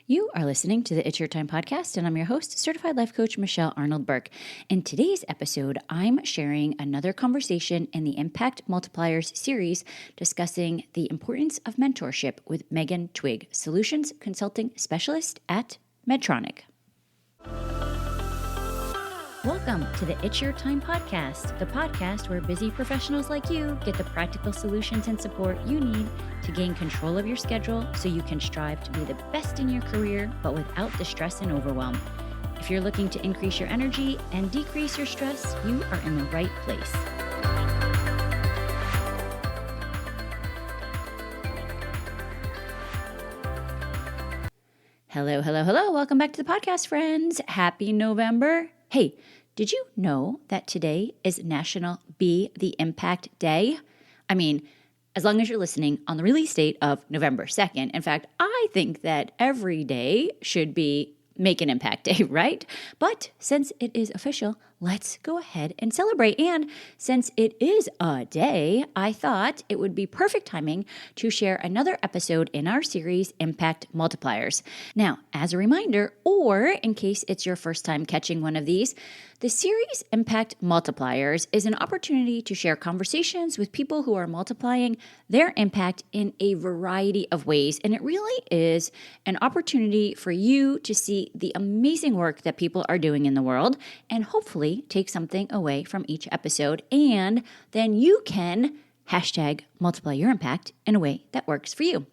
You are listening to the It's Your Time podcast, and I'm your host, Certified Life Coach Michelle Arnold Burke. In today's episode, I'm sharing another conversation in the Impact Multipliers Series discussing the importance of mentorship with Megan Twigg, Solutions Consulting Specialist at Medtronic. Welcome to the It's Your Time podcast, the podcast where busy professionals like you get the practical solutions and support you need to gain control of your schedule so you can strive to be the best in your career, but without the stress and overwhelm. If you're looking to increase your energy and decrease your stress, you are in the right place. Hello. Welcome back to the podcast, friends. Happy November. Hey, did you know that today is National Be the Impact Day? I mean, as long as you're listening on the release date of November 2nd. In fact, I think that every day should be Make an Impact Day, right? But since it is official, let's go ahead and celebrate. And since it is a day, I thought it would be perfect timing to share another episode in our series, Impact Multipliers. Now, as a reminder, or in case it's your first time catching one of these, the series Impact Multipliers is an opportunity to share conversations with people who are multiplying their impact in a variety of ways. And it really is an opportunity for you to see the amazing work that people are doing in the world and hopefully take something away from each episode. And then you can #multiply your impact in a way that works for you.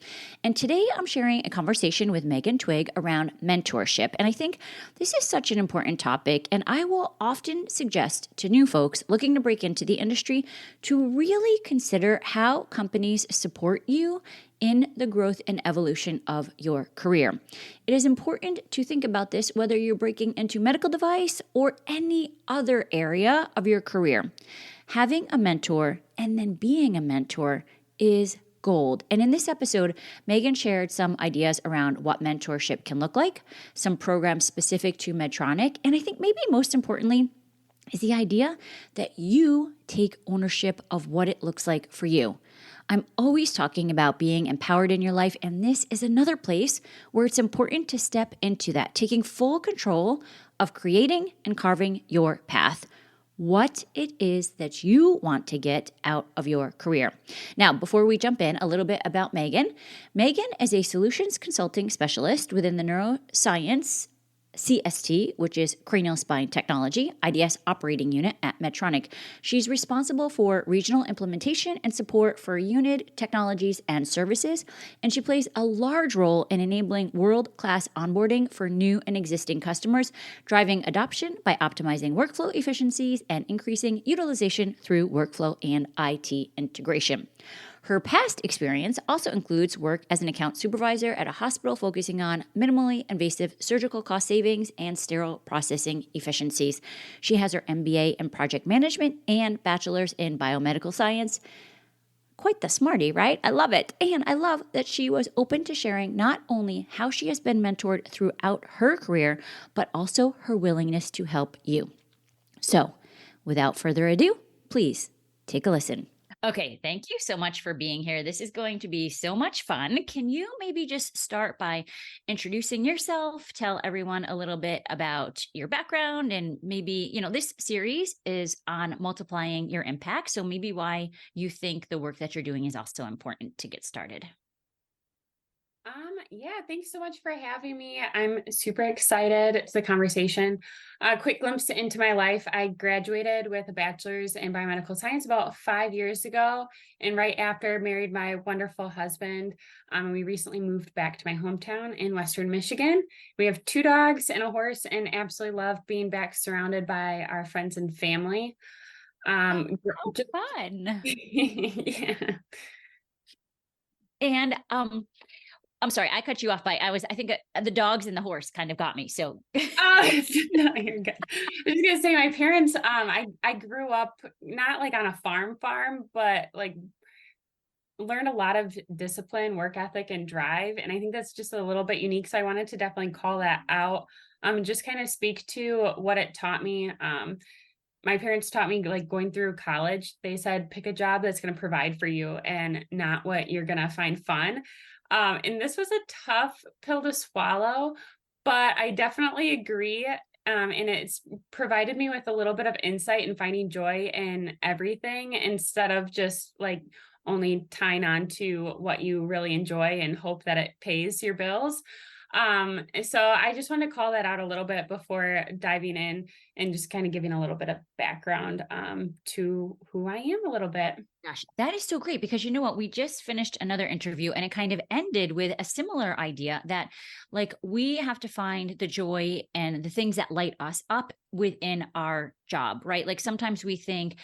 And today I'm sharing a conversation with Megan Twigg around mentorship. And I think this is such an important topic. And I will often suggest to new folks looking to break into the industry to really consider how companies support you in the growth and evolution of your career. It is important to think about this whether you're breaking into medical device or any other area of your career. Having a mentor and then being a mentor is gold. And in this episode, Megan shared some ideas around what mentorship can look like, some programs specific to Medtronic, and I think maybe most importantly is the idea that you take ownership of what it looks like for you. I'm always talking about being empowered in your life, and this is another place where it's important to step into that, taking full control of creating and carving your path. What it is that you want to get out of your career. Now, before we jump in, a little bit about Megan. Megan is a solutions consulting specialist within the Neuroscience CST, which is Cranial Spine Technology, IDS Operating Unit at Medtronic. She's responsible for regional implementation and support for unit technologies and services, and she plays a large role in enabling world-class onboarding for new and existing customers, driving adoption by optimizing workflow efficiencies and increasing utilization through workflow and IT integration. Her past experience also includes work as an account supervisor at a hospital focusing on minimally invasive surgical cost savings and sterile processing efficiencies. She has her MBA in project management and bachelor's in biomedical science. Quite the smarty, right? I love it. And I love that she was open to sharing not only how she has been mentored throughout her career, but also her willingness to help you. So, without further ado, please take a listen. Okay, thank you so much for being here. This is going to be so much fun. Can you maybe just start by introducing yourself, tell everyone a little bit about your background, and maybe, this series is on multiplying your impact. So maybe why you think the work that you're doing is also important to get started. Yeah, thanks so much for having me. I'm super excited to the conversation. A quick glimpse into my life. I graduated with a bachelor's in biomedical science about 5 years ago. And right after married my wonderful husband, we recently moved back to my hometown in Western Michigan. We have 2 dogs and a horse and absolutely love being back surrounded by our friends and family. How fun. Yeah. And I'm sorry, I cut you off I think the dogs and the horse kind of got me. So Oh, no, you're good. I was just gonna say my parents, I grew up not like on a farm, but like learned a lot of discipline, work ethic, and drive. And I think that's just a little bit unique. So I wanted to definitely call that out. And just kind of speak to what it taught me. My parents taught me, like, going through college, they said, pick a job that's going to provide for you and not what you're going to find fun. And this was a tough pill to swallow, but I definitely agree. And it's provided me with a little bit of insight in finding joy in everything instead of just like only tying on to what you really enjoy and hope that it pays your bills. And so I just want to call that out a little bit before diving in and just kind of giving a little bit of background to who I am a little bit. Gosh, that is so great because you know what? We just finished another interview and it kind of ended with a similar idea that, like, we have to find the joy and the things that light us up within our job, right? Like, sometimes we think,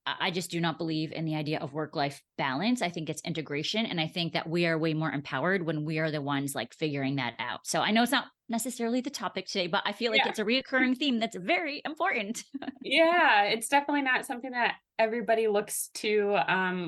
I just do not believe in the idea of work life balance. I think it's integration. And I think that we are way more empowered when we are the ones like figuring that out. So I know it's not necessarily the topic today, but I feel like Yeah. it's a reoccurring theme that's very important. Yeah, it's definitely not something that everybody looks to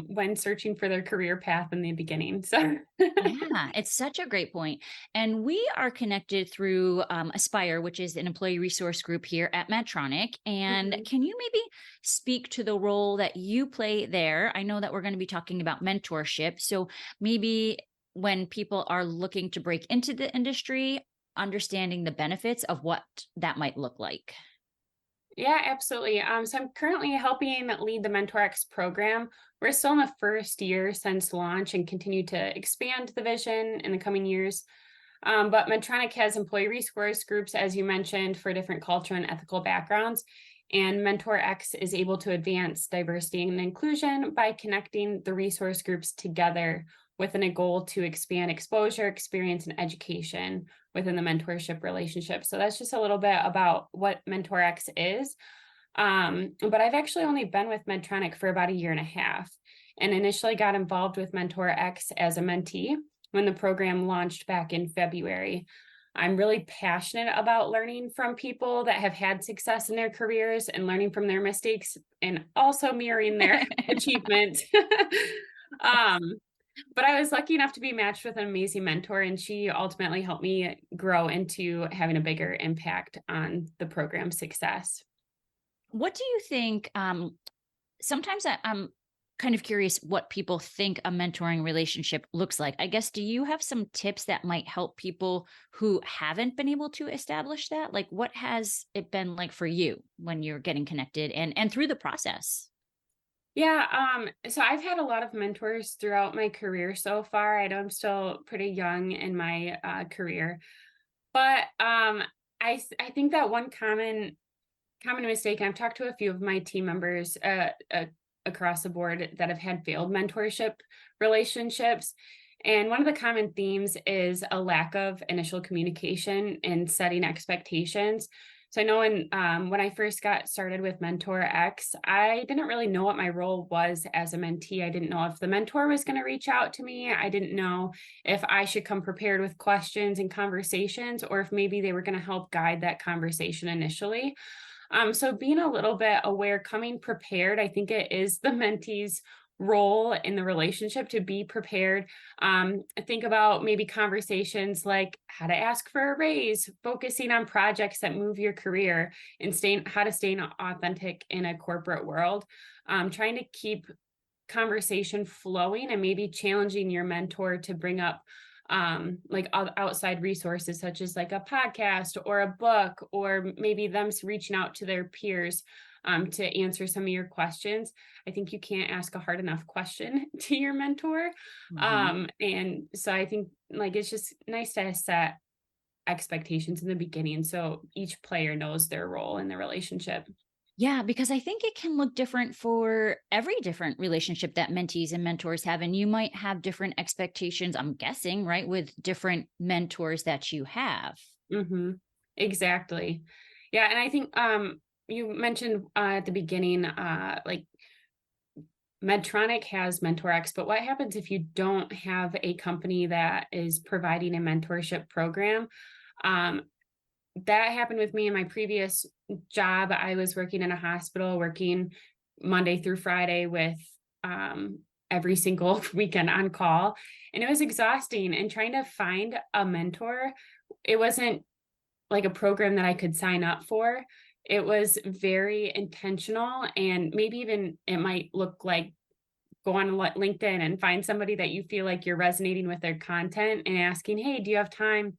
when searching for their career path in the beginning. So, Yeah, it's such a great point. And we are connected through Aspire, which is an employee resource group here at Medtronic. And Mhm. can you maybe speak to the role that you play there? I know that we're going to be talking about mentorship. So maybe when people are looking to break into the industry, understanding the benefits of what that might look like. Yeah, absolutely. So I'm currently helping lead the MentorX program. We're still in the first year since launch and continue to expand the vision in the coming years. But Medtronic has employee resource groups, as you mentioned, for different cultural and ethical backgrounds. And MentorX is able to advance diversity and inclusion by connecting the resource groups together within a goal to expand exposure, experience, and education within the mentorship relationship. So that's just a little bit about what MentorX is. But I've actually only been with Medtronic for about a year and a half and initially got involved with MentorX as a mentee when the program launched back in February. I'm really passionate about learning from people that have had success in their careers and learning from their mistakes and also mirroring their achievements. um, but I was lucky enough to be matched with an amazing mentor, and she ultimately helped me grow into having a bigger impact on the program's success. What do you think? Sometimes I'm kind of curious what people think a mentoring relationship looks like. I guess, do you have some tips that might help people who haven't been able to establish that? Like, what has it been like for you when you're getting connected and through the process? Yeah, so I've had a lot of mentors throughout my career so far. I know I'm still pretty young in my career, but I think that one common mistake, and I've talked to a few of my team members across the board that have had failed mentorship relationships. And one of the common themes is a lack of initial communication and setting expectations. So I know when I first got started with Mentor X, I didn't really know what my role was as a mentee. I didn't know if the mentor was going to reach out to me. I didn't know if I should come prepared with questions and conversations, or if maybe they were going to help guide that conversation initially. So being a little bit aware, coming prepared, I think it is the mentee's role in the relationship to be prepared. Think about maybe conversations like how to ask for a raise, focusing on projects that move your career, and staying how to stay authentic in a corporate world. Trying to keep conversation flowing and maybe challenging your mentor to bring up like outside resources such as like a podcast or a book, or maybe them reaching out to their peers to answer some of your questions. I think you can't ask a hard enough question to your mentor. Mhm. And so I think like it's just nice to set expectations in the beginning so each player knows their role in the relationship. Yeah, because I think it can look different for every different relationship that mentees and mentors have. And you might have different expectations, I'm guessing, right, with different mentors that you have. Hmm. Exactly. Yeah, and I think you mentioned at the beginning like Medtronic has MentorX, but what happens if you don't have a company that is providing a mentorship program? Um, that happened with me in my previous job. I was working in a hospital, working Monday through Friday with every single weekend on call. And it was exhausting. And trying to find a mentor, it wasn't like a program that I could sign up for. It was very intentional, and maybe even it might look like go on LinkedIn and find somebody that you feel like you're resonating with their content and asking, hey, do you have time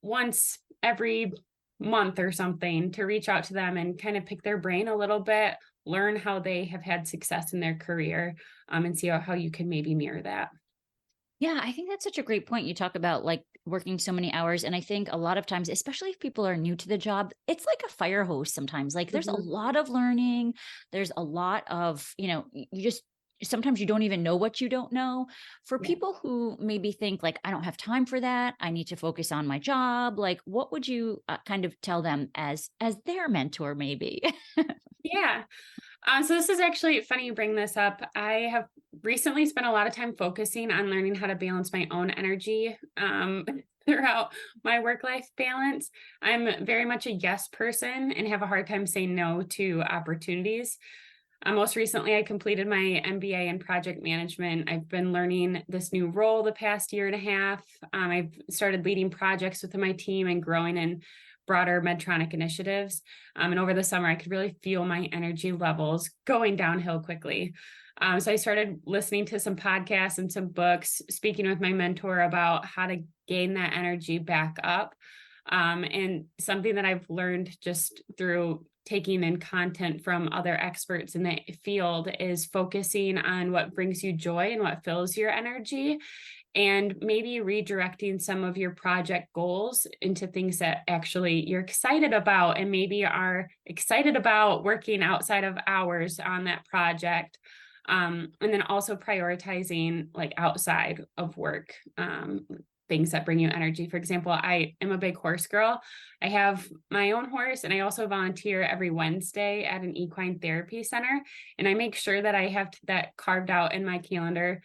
once every month or something to reach out to them and kind of pick their brain a little bit, learn how they have had success in their career, and see how you can maybe mirror that. Yeah, I think that's such a great point. You talk about like working so many hours. And I think a lot of times, especially if people are new to the job, it's like a fire hose sometimes. Like there's a Mhm. lot of learning. There's a lot of, you just sometimes you don't even know what you don't know. For Yeah. people who maybe think like, I don't have time for that. I need to focus on my job. Like, what would you kind of tell them as their mentor, maybe? Yeah. So this is actually funny you bring this up. I have recently spent a lot of time focusing on learning how to balance my own energy throughout my work-life balance. I'm very much a yes person and have a hard time saying no to opportunities. Most recently, I completed my MBA in project management. I've been learning this new role the past year and a half. I've started leading projects within my team and growing in broader Medtronic initiatives. And over the summer, I could really feel my energy levels going downhill quickly. So I started listening to some podcasts and some books, speaking with my mentor about how to gain that energy back up. And something that I've learned just through taking in content from other experts in the field is focusing on what brings you joy and what fills your energy, and maybe redirecting some of your project goals into things that actually you're excited about and maybe are excited about working outside of hours on that project. And then also prioritizing like outside of work, things that bring you energy. For example, I am a big horse girl. I have my own horse and I also volunteer every Wednesday at an equine therapy center. And I make sure that I have that carved out in my calendar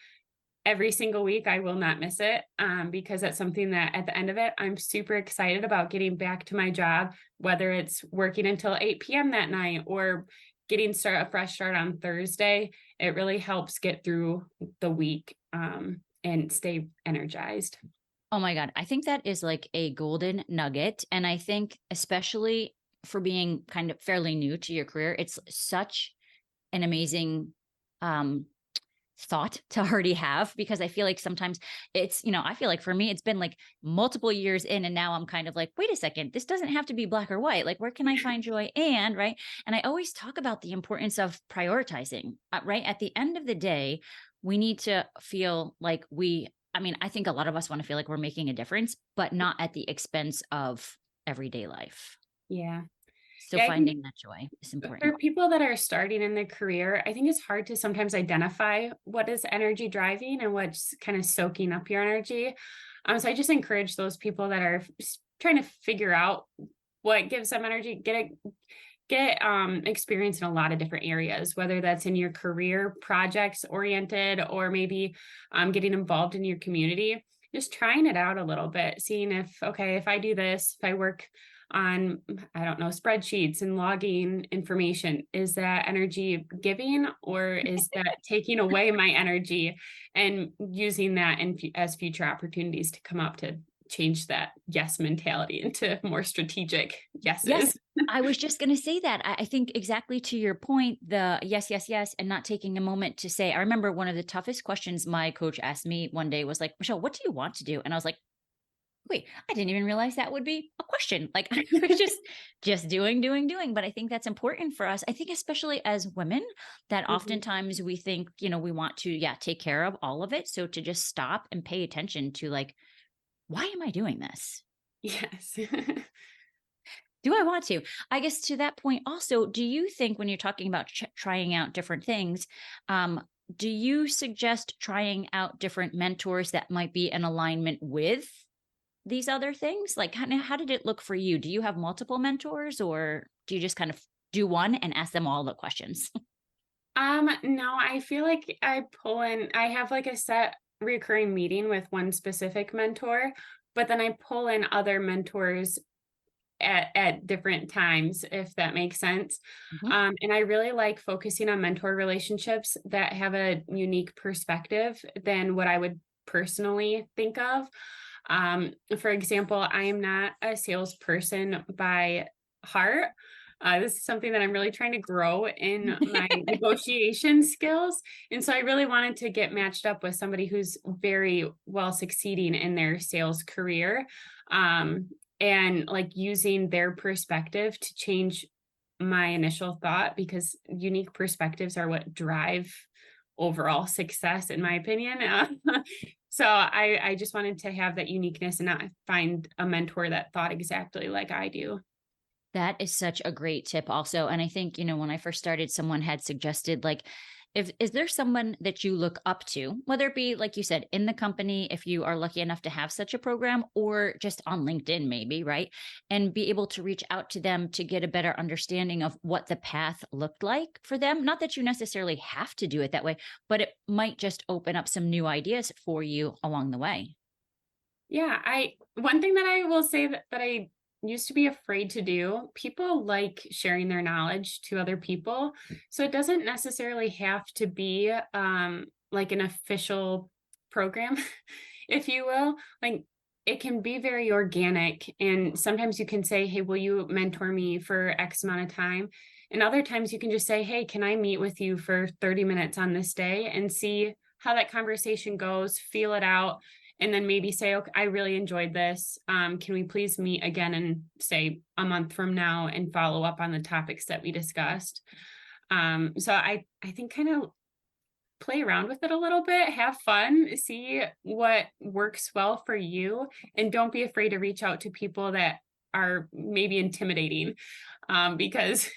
every single week. I will not miss it, because that's something that at the end of it, I'm super excited about getting back to my job, whether it's working until 8 p.m. that night or getting a fresh start on Thursday. It really helps get through the week, and stay energized. Oh my God. I think that is like a golden nugget. And I think, especially for being kind of fairly new to your career, it's such an amazing um, thought to already have, because I feel like sometimes I feel like for me, it's been like multiple years in, and now I'm kind of like, wait a second, this doesn't have to be black or white. Like, where can I find joy? And right. And I always talk about the importance of prioritizing, right? At the end of the day, we need to feel like I think a lot of us want to feel like we're making a difference, but not at the expense of everyday life. Yeah. So Yeah, I think finding that joy is important. for people that are starting in their career, I think it's hard to sometimes identify what is energy driving and what's kind of soaking up your energy. So I just encourage those people that are trying to figure out what gives them energy, get experience in a lot of different areas, whether that's in your career projects oriented or maybe getting involved in your community. Just trying it out a little bit, seeing if I do this, if I work on, I don't know, spreadsheets and logging information, is that energy giving or is that taking away my energy, and using that as future opportunities to come up to change that yes mentality into more strategic Yes, yeses. I was just gonna say that. I think exactly to your point, the yes, yes, yes, and not taking a moment to say, I remember one of the toughest questions my coach asked me one day was like, "Michelle, what do you want to do?" And I was like, "Wait, I didn't even realize that would be a question." Like I was just doing, doing, doing. But I think that's important for us. I think especially as women, that Mhm. oftentimes we think, we want to, yeah, take care of all of it. So to just stop and pay attention to like, why am I doing this? Yes. Do I want to? I guess to that point also, do you think when you're talking about trying out different things, um, do you suggest trying out different mentors that might be in alignment with these other things? Like, how did it look for you? Do you have multiple mentors, or do you just kind of do one and ask them all the questions? No, I feel like I have like a set recurring meeting with one specific mentor, but then I pull in other mentors at different times, if that makes sense. Mhm. And I really like focusing on mentor relationships that have a unique perspective than what I would personally think of. For example, I am not a salesperson by heart. This is something that I'm really trying to grow in my negotiation skills. And so I really wanted to get matched up with somebody who's very well succeeding in their sales career. And like using their perspective to change my initial thought, because unique perspectives are what drive overall success, in my opinion. So I just wanted to have that uniqueness and not find a mentor that thought exactly like I do. That is such a great tip also. And I think, when I first started, someone had suggested like, if is there someone that you look up to, whether it be like you said, in the company, if you are lucky enough to have such a program, or just on LinkedIn, maybe, right? And be able to reach out to them to get a better understanding of what the path looked like for them. Not that you necessarily have to do it that way, but it might just open up some new ideas for you along the way. Yeah, I one thing that I will say that I used to be afraid to do, people like sharing their knowledge to other people. So it doesn't necessarily have to be like an official program, if you will. Like it can be very organic. And sometimes you can say, hey, will you mentor me for X amount of time? And other times you can just say, hey, can I meet with you for 30 minutes on this day and see how that conversation goes, feel it out, and then maybe say, okay, I really enjoyed this. Can we please meet again in say a month from now and follow up on the topics that we discussed? So I think kind of play around with it a little bit, have fun, see what works well for you, and don't be afraid to reach out to people that are maybe intimidating, because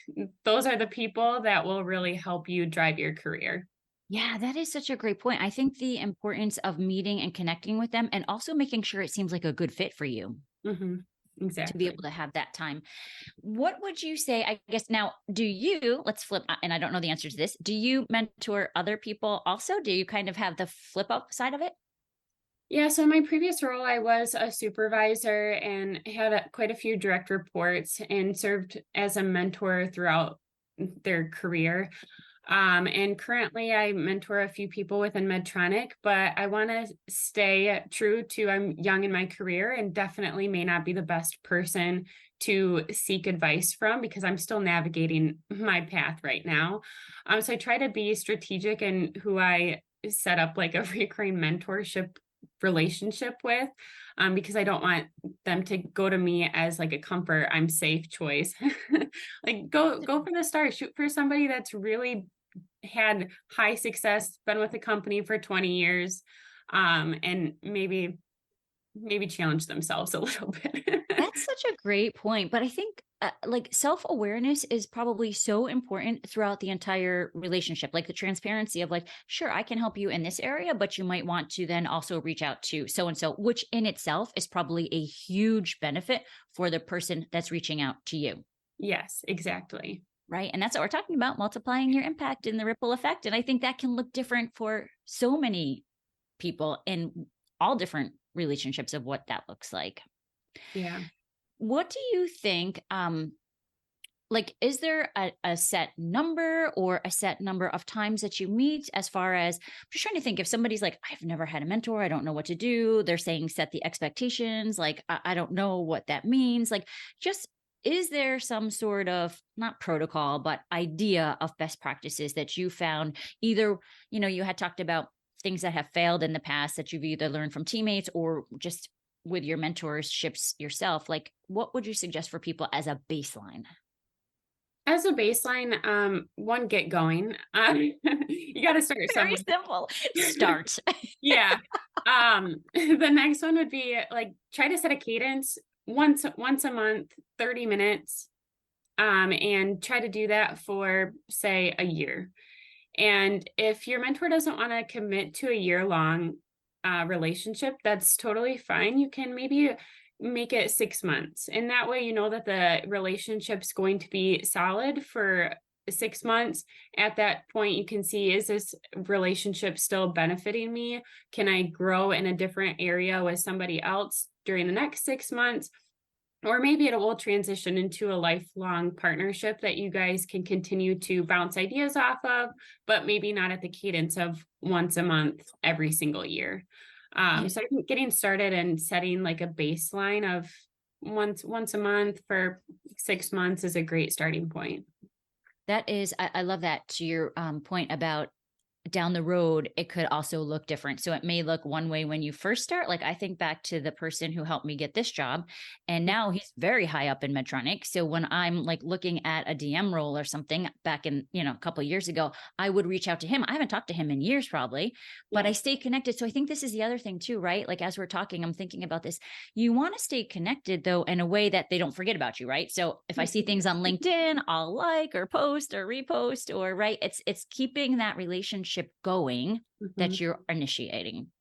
those are the people that will really help you drive your career. Yeah, that is such a great point. I think the importance of meeting and connecting with them and also making sure it seems like a good fit for you Hmm. to be Exactly. able to have that time. What would you say? I guess now, do you, let's flip, and I don't know the answer to this, do you mentor other people also? Do you kind of have the flip up side of it? Yeah, so in my previous role, I was a supervisor and had quite a few direct reports and served as a mentor throughout their career. And currently, I mentor a few people within Medtronic, but I want to stay true to I'm young in my career and definitely may not be the best person to seek advice from because I'm still navigating my path right now. So I try to be strategic in who I set up like a recurring mentorship relationship with, because I don't want them to go to me as like a comfort, I'm safe choice. Like go for the start, shoot for somebody that's really had high success, been with the company for 20 years, and maybe challenge themselves a little bit. That's such a great point. But I think like self awareness is probably so important throughout the entire relationship. Like the transparency of like, sure, I can help you in this area, but you might want to then also reach out to so and so, which in itself is probably a huge benefit for the person that's reaching out to you. Yes, exactly. Right. And that's what we're talking about, multiplying your impact and the ripple effect. And I think that can look different for so many people in all different relationships of what that looks like. Yeah. What do you think? Like, is there a set number or a set number of times that you meet? As far as I'm just trying to think, if somebody's like, I've never had a mentor, I don't know what to do. They're saying set the expectations. Like, I don't know what that means. Like, just is there some sort of not protocol, but idea of best practices that you found? Either, you had talked about things that have failed in the past that you've either learned from teammates or just with your mentorships yourself. Like, what would you suggest for people as a baseline? As a baseline, one, get going. You got to start Very somewhere. simple. Start. Yeah. The next one would be like try to set a cadence once a month, 30 minutes, and try to do that for say a year. And if your mentor doesn't want to commit to a year-long relationship, that's totally fine. You can maybe make it 6 months. And that way, you know that the relationship's going to be solid for 6 months. At that point, you can see, is this relationship still benefiting me? Can I grow in a different area with somebody else during the next 6 months? Or maybe it will transition into a lifelong partnership that you guys can continue to bounce ideas off of, but maybe not at the cadence of once a month every single year. Yeah. So I think getting started and setting like a baseline of once a month for 6 months is a great starting point. That is, I love that to your point about down the road, it could also look different. So it may look one way when you first start. Like I think back to the person who helped me get this job, and now he's very high up in Medtronic. So when I'm like looking at a DM role or something back in, a couple of years ago, I would reach out to him. I haven't talked to him in years probably, but Yeah. I stay connected. So I think this is the other thing too, right? Like as we're talking, I'm thinking about this. You want to stay connected though in a way that they don't forget about you, right? So if I see things on LinkedIn, I'll like or post or repost or right. It's keeping that relationship going that Mhm. you're initiating.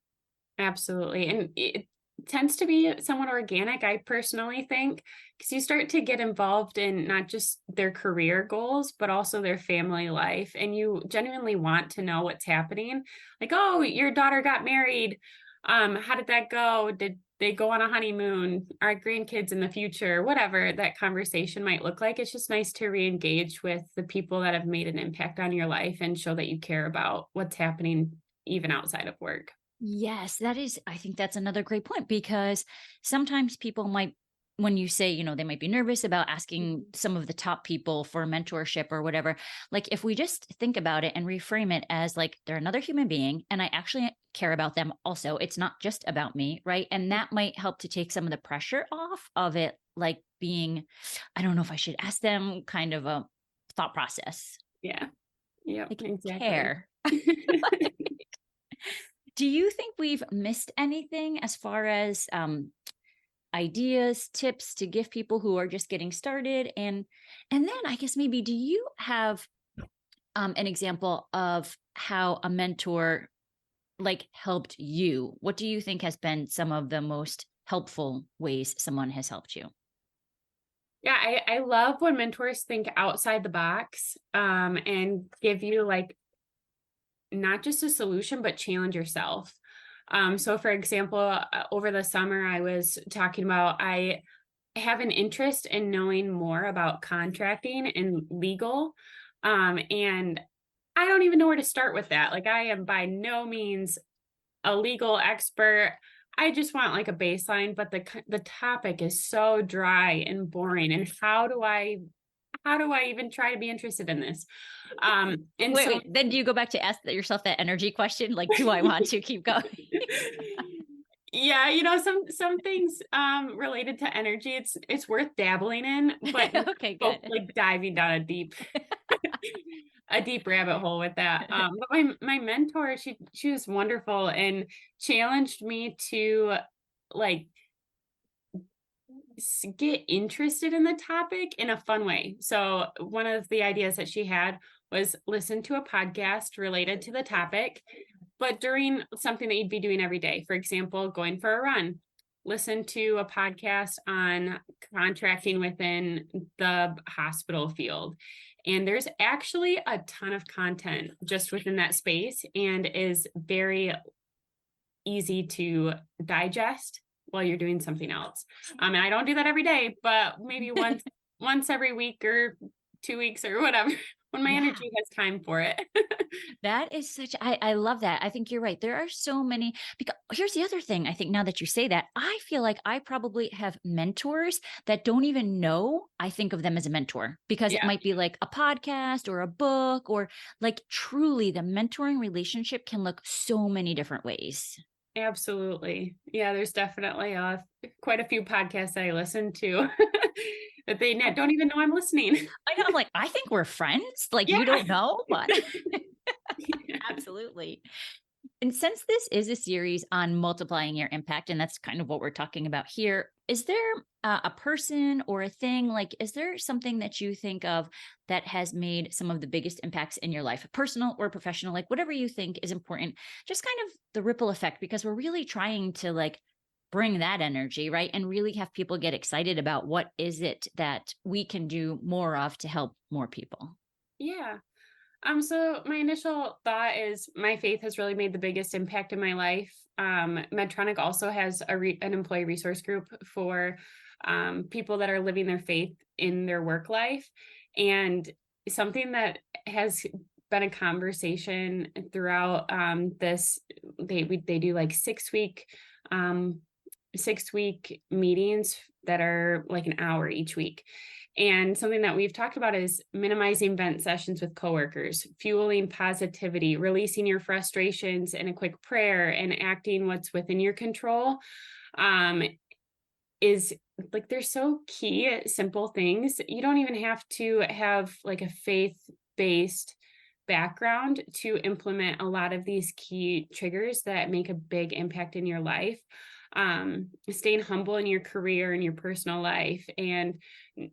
Absolutely. And it tends to be somewhat organic, I personally think, because you start to get involved in not just their career goals, but also their family life. And you genuinely want to know what's happening. Like, oh, your daughter got married. How did that go? Did they go on a honeymoon? Our grandkids in the future, whatever that conversation might look like. It's just nice to re-engage with the people that have made an impact on your life and show that you care about what's happening even outside of work. Yes, that is, I think that's another great point because sometimes people might, when you say, they might be nervous about asking Mhm. some of the top people for mentorship or whatever. Like, if we just think about it and reframe it as like they're another human being and I actually care about them also, it's not just about me, right? And that might help to take some of the pressure off of it, like being, I don't know if I should ask them kind of a thought process. Yeah. Yep, Like, exactly. care. Do you think we've missed anything as far as ideas, tips to give people who are just getting started? And then I guess maybe do you have an example of how a mentor like helped you? What do you think has been some of the most helpful ways someone has helped you? Yeah, I love when mentors think outside the box, and give you like not just a solution, but challenge yourself. So for example, over the summer, I was talking about I have an interest in knowing more about contracting and legal. And I don't even know where to start with that. Like I am by no means a legal expert. I just want like a baseline, but the topic is so dry and boring. And how do I even try to be interested in this? And Wait, so wait. Then do you go back to ask yourself that energy question? Like, do I want to keep going? yeah, some things related to energy it's worth dabbling in, but Okay, go good. like diving down a deep rabbit hole with that. But my mentor, she was wonderful and challenged me to like get interested in the topic in a fun way. So one of the ideas that she had was listen to a podcast related to the topic, but during something that you'd be doing every day. For example, going for a run. Listen to a podcast on contracting within the hospital field. And there's actually a ton of content just within that space and is very easy to digest while you're doing something else. And I don't do that every day, but maybe once every week or 2 weeks or whatever when my Yeah. energy has time for it. That is such I love that. I think you're right. There are so many because here's the other thing I think now that you say that, I feel like I probably have mentors that don't even know I think of them as a mentor because it Yeah, might be like a podcast or a book or like truly the mentoring relationship can look so many different ways. absolutely. Yeah, there's definitely quite a few podcasts that I listen to that they don't even know I'm listening. I know I'm like, I think we're friends. Like Yeah. you don't know, but Yeah. absolutely. And since this is a series on multiplying your impact, and that's kind of what we're talking about here, is there a person or a thing? Like, is there something that you think of that has made some of the biggest impacts in your life, personal or professional, like whatever you think is important? Just kind of the ripple effect, because we're really trying to like bring that energy, right? And really have people get excited about what is it that we can do more of to help more people. Yeah. So my initial thought is my faith has really made the biggest impact in my life. Medtronic also has an employee resource group for people that are living their faith in their work life, and something that has been a conversation throughout this. They do like 6 week um, 6-week meetings that are like an hour each week. And something that we've talked about is minimizing vent sessions with coworkers, fueling positivity, releasing your frustrations in a quick prayer, and acting what's within your control. Um, is like they're so key, simple things. You don't even have to have like a faith-based background to implement a lot of these key triggers that make a big impact in your life. Staying humble in your career and your personal life, and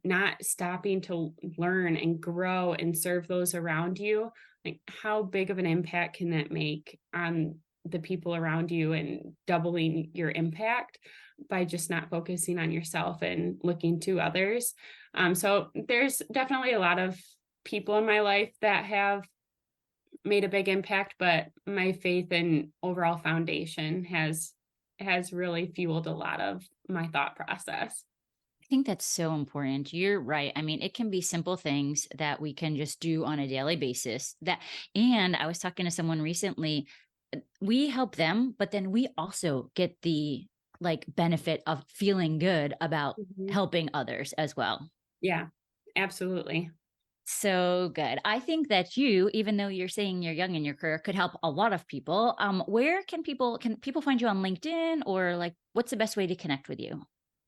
not stopping to learn and grow and serve those around you. Like, how big of an impact can that make on the people around you, and doubling your impact by just not focusing on yourself and looking to others. So there's definitely a lot of people in my life that have made a big impact, but my faith and overall foundation has really fueled a lot of my thought process. I think that's so important. You're right. I mean, it can be simple things that we can just do on a daily basis. And I was talking to someone recently, we help them, but then we also get the like benefit of feeling good about Mhm. helping others as well. Yeah, absolutely. So good. I think that you, even though you're saying you're young in your career, could help a lot of people. Where can people find you on LinkedIn, or like what's the best way to connect with you?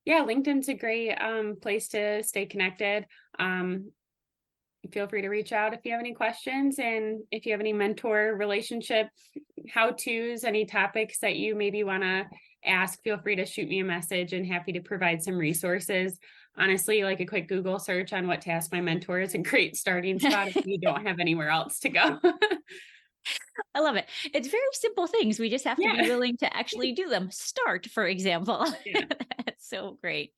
Yeah, LinkedIn's a great place to stay connected. Um, Feel free to reach out if you have any questions, and if you have any mentor relationship how to's, any topics that you maybe want to ask, feel free to shoot me a message, and happy to provide some resources. Honestly, like a quick Google search on what to ask my mentor is a great starting spot if you don't have anywhere else to go. I love it. It's very simple things. We just have to be Yeah. willing to actually do them. Start, for example. Yeah. That's so great.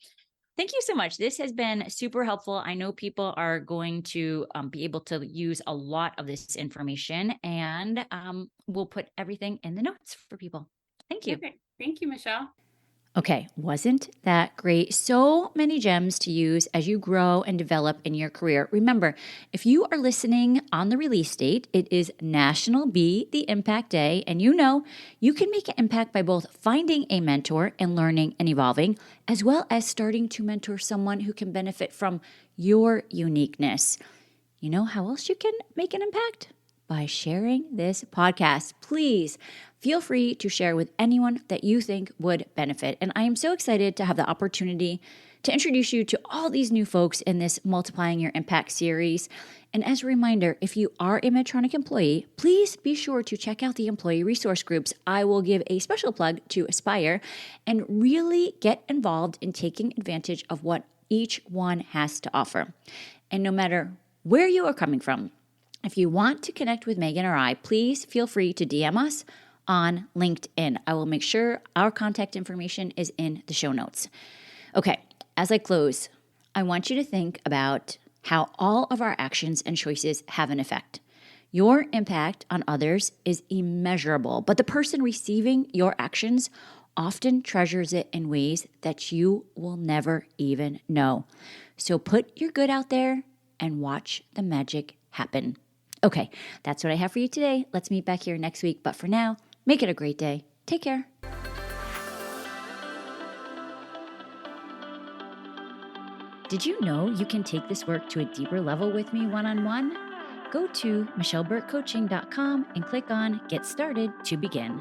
Thank you so much. This has been super helpful. I know people are going to be able to use a lot of this information, and we'll put everything in the notes for people. Thank you. Perfect. Thank you, Michelle. Okay, wasn't that great? So many gems to use as you grow and develop in your career. Remember, if you are listening on the release date, it is National Be the Impact Day, and you can make an impact by both finding a mentor and learning and evolving, as well as starting to mentor someone who can benefit from your uniqueness. You know how else you can make an impact? By sharing this podcast. Please feel free to share with anyone that you think would benefit. And I am so excited to have the opportunity to introduce you to all these new folks in this Multiplying Your Impact series. And as a reminder, if you are a Medtronic employee, please be sure to check out the employee resource groups. I will give a special plug to Aspire and really get involved in taking advantage of what each one has to offer. And no matter where you are coming from, if you want to connect with Megan or I, please feel free to DM us on LinkedIn. I will make sure our contact information is in the show notes. Okay, as I close, I want you to think about how all of our actions and choices have an effect. Your impact on others is immeasurable, but the person receiving your actions often treasures it in ways that you will never even know. So put your good out there and watch the magic happen. Okay, that's what I have for you today. Let's meet back here next week. But for now, make it a great day. Take care. Did you know you can take this work to a deeper level with me one-on-one? Go to michelleburkecoaching.com and click on Get Started to begin.